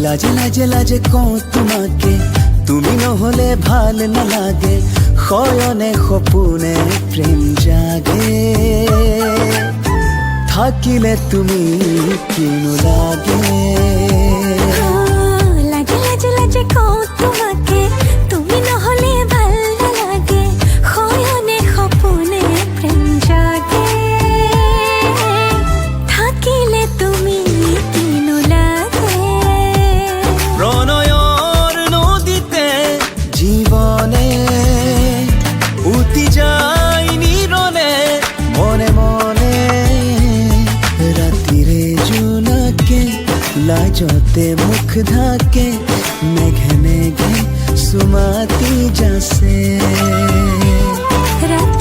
লাজে লাজে লাজে কওঁ তোমাকে, তুমি নহলে ভাল নালাগে। শয়নে সপোনে প্ৰেম জাগে, থাকিলে তুমি কিনো লাগে। লাজে লাজে লাজে কওঁ তোমাকে, তুমি নহলে ভাল নালাগে। শয়নে সপোনে প্ৰেম জাগে, থাকিলে তুমি কিনো লাগে। প্ৰণয়ৰ নদীতে জীৱনে উটি যায় নিৰলে, মনে মনে ৰাতিৰে জোনাকে লাজতে মুখ ঢাকে, মেঘে মেঘে সুমাতি যাছে। রাত